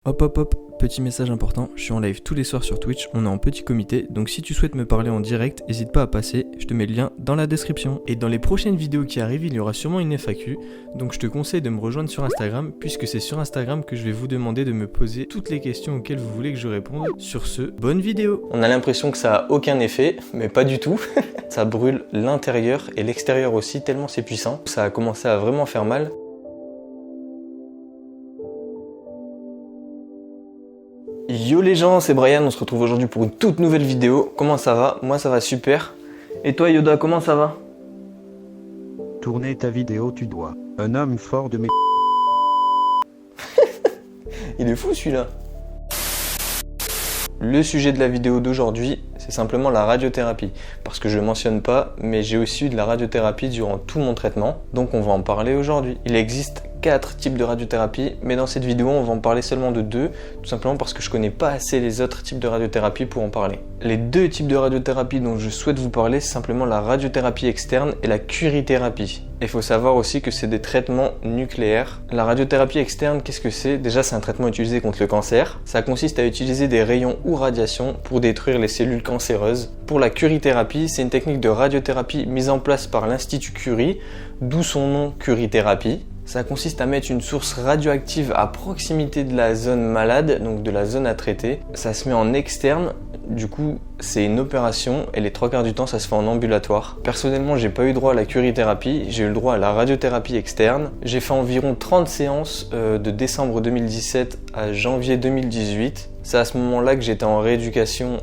Hop hop hop, petit message important, je suis en live tous les soirs sur Twitch, on est en petit comité, donc si tu souhaites me parler en direct, n'hésite pas à passer, je te mets le lien dans la description. Et dans les prochaines vidéos qui arrivent, il y aura sûrement une FAQ, donc je te conseille de me rejoindre sur Instagram, puisque c'est sur Instagram que je vais vous demander de me poser toutes les questions auxquelles vous voulez que je réponde. Sur ce, bonne vidéo. On a l'impression que ça a aucun effet, mais pas du tout. Ça brûle l'intérieur et l'extérieur aussi, tellement c'est puissant. Ça a commencé à vraiment faire mal. Yo les gens, c'est Brian, on se retrouve aujourd'hui pour une toute nouvelle vidéo. Comment ça va? Moi ça va super. Et toi Yoda, comment ça va? Tourner ta vidéo tu dois. Un homme fort de mes... Il est fou celui-là. Le sujet de la vidéo d'aujourd'hui, c'est simplement la radiothérapie. Parce que je ne mentionne pas, mais j'ai aussi eu de la radiothérapie durant tout mon traitement. Donc on va en parler aujourd'hui. Il existe 4 types de radiothérapie, mais dans cette vidéo on va en parler seulement de 2, tout simplement parce que je connais pas assez les autres types de radiothérapie pour en parler. Les 2 types de radiothérapie dont je souhaite vous parler, c'est simplement la radiothérapie externe et la curithérapie. Il faut savoir aussi que c'est des traitements nucléaires. La radiothérapie externe, qu'est-ce que c'est? Déjà, c'est un traitement utilisé contre le cancer. Ça consiste à utiliser des rayons ou radiations pour détruire les cellules cancéreuses. Pour la curithérapie, c'est une technique de radiothérapie mise en place par l'Institut Curie, d'où son nom curithérapie. Ça consiste à mettre une source radioactive à proximité de la zone malade, donc de la zone à traiter. Ça se met en externe, du coup c'est une opération et les 3 quarts du temps ça se fait en ambulatoire. Personnellement j'ai pas eu droit à la curithérapie, j'ai eu le droit à la radiothérapie externe. J'ai fait environ 30 séances de décembre 2017 à janvier 2018. C'est à ce moment-là que j'étais en rééducation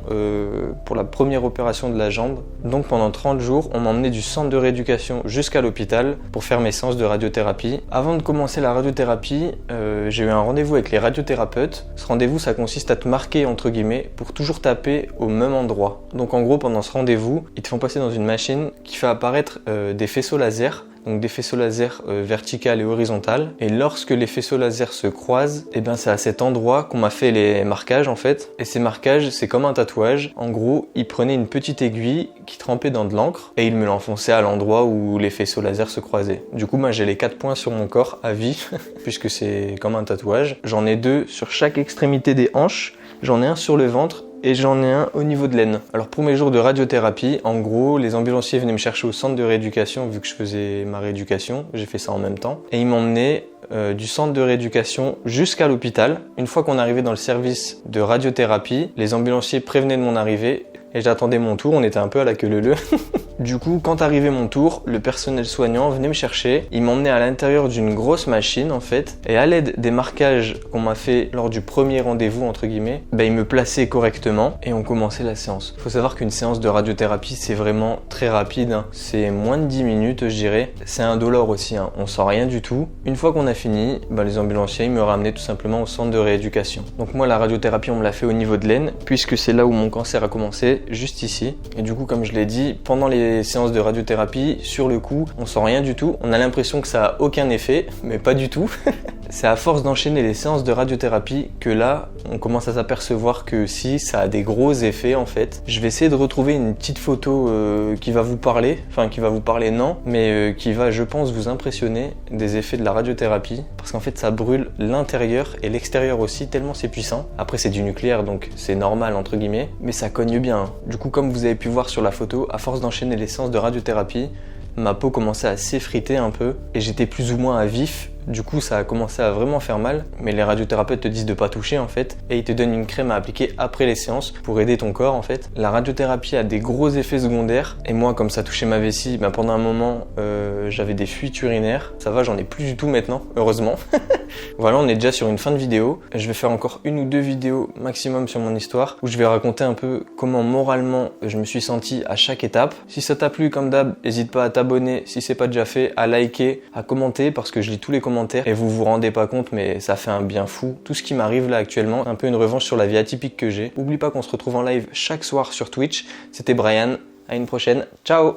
pour la première opération de la jambe. Donc pendant 30 jours, on m'emmenait du centre de rééducation jusqu'à l'hôpital pour faire mes séances de radiothérapie. Avant de commencer la radiothérapie, j'ai eu un rendez-vous avec les radiothérapeutes. Ce rendez-vous, ça consiste à te marquer entre guillemets pour toujours taper au même endroit. Donc en gros, pendant ce rendez-vous, ils te font passer dans une machine qui fait apparaître des faisceaux laser. Donc des faisceaux laser verticales et horizontales. Et lorsque les faisceaux laser se croisent, et ben c'est à cet endroit qu'on m'a fait les marquages en fait. Et ces marquages, c'est comme un tatouage. En gros, ils prenaient une petite aiguille qui trempait dans de l'encre et ils me l'enfonçaient à l'endroit où les faisceaux laser se croisaient. Du coup, moi j'ai les 4 points sur mon corps à vie, puisque c'est comme un tatouage. J'en ai 2 sur chaque extrémité des hanches, j'en ai un sur le ventre, et j'en ai un au niveau de l'aine. Alors pour mes jours de radiothérapie, en gros, les ambulanciers venaient me chercher au centre de rééducation vu que je faisais ma rééducation, j'ai fait ça en même temps. Et ils m'emmenaient du centre de rééducation jusqu'à l'hôpital. Une fois qu'on arrivait dans le service de radiothérapie, les ambulanciers prévenaient de mon arrivée et j'attendais mon tour, on était un peu à la queue leu-leu. Du coup, quand arrivait mon tour, le personnel soignant venait me chercher, il m'emmenait à l'intérieur d'une grosse machine en fait, et à l'aide des marquages qu'on m'a fait lors du premier rendez-vous entre guillemets, il me plaçait correctement et on commençait la séance. Faut savoir qu'une séance de radiothérapie c'est vraiment très rapide, hein. C'est moins de 10 minutes je dirais, c'est indolore aussi, hein. On sent rien du tout. Une fois qu'on a fini, les ambulanciers ils me ramenaient tout simplement au centre de rééducation. Donc moi la radiothérapie on me l'a fait au niveau de l'aine, puisque c'est là où mon cancer a commencé, juste ici. Et du coup comme je l'ai dit, pendant les séances de radiothérapie, sur le coup, on sent rien du tout. On a l'impression que ça a aucun effet, mais pas du tout. C'est à force d'enchaîner les séances de radiothérapie que là, on commence à s'apercevoir que si, ça a des gros effets en fait. Je vais essayer de retrouver une petite photo qui va vous parler, enfin qui va vous parler non, mais qui va, je pense, vous impressionner des effets de la radiothérapie. Parce qu'en fait, ça brûle l'intérieur et l'extérieur aussi, tellement c'est puissant. Après, c'est du nucléaire, donc c'est normal entre guillemets, mais ça cogne bien. Du coup, comme vous avez pu voir sur la photo, à force d'enchaîner les séances de radiothérapie, ma peau commençait à s'effriter un peu et j'étais plus ou moins à vif. Du coup, ça a commencé à vraiment faire mal, mais les radiothérapeutes te disent de pas toucher en fait, et ils te donnent une crème à appliquer après les séances pour aider ton corps en fait. La radiothérapie a des gros effets secondaires, et moi comme ça touchait ma vessie, pendant un moment j'avais des fuites urinaires. Ça va, j'en ai plus du tout maintenant, heureusement. Voilà, on est déjà sur une fin de vidéo. Je vais faire encore 1 ou 2 vidéos maximum sur mon histoire, où je vais raconter un peu comment moralement je me suis senti à chaque étape. Si ça t'a plu comme d'hab, n'hésite pas à t'abonner si c'est pas déjà fait, à liker, à commenter, parce que je lis tous les commentaires et vous vous rendez pas compte, mais ça fait un bien fou. Tout ce qui m'arrive là actuellement, un peu une revanche sur la vie atypique que j'ai. Oublie pas qu'on se retrouve en live chaque soir sur Twitch. C'était Brian, à une prochaine, ciao!